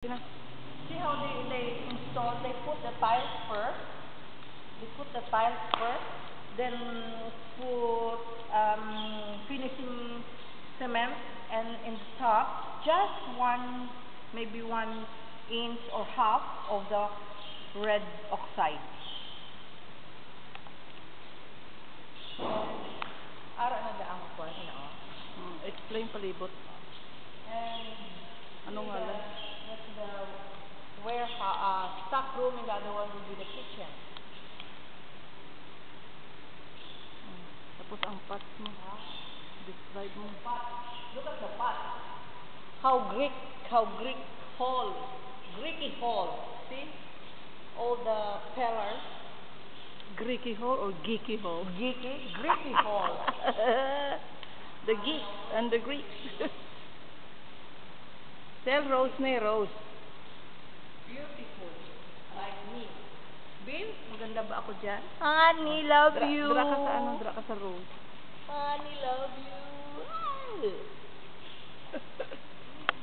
See how they install, they put the tiles first. They put the tiles first, then put finishing cement and in the top, just maybe 1 inch or half of the red oxide. Ara na daang ko ina Explain palibot. And ano nga lang? That's the stock room, and the other one will be the kitchen. Tapos ang pots mo. Describe mo. Pot. Look at the pot. How Greek hall. Greeky hall. See? All the pillars. Greeky hall or geeky hall? Greeky hall. The geeks and the Greeks. Tell Rose na Rose. Beautiful. Like me. Bill, maganda ba ako dyan? Honey, love you. Dra ka sa Rose. Honey, love you.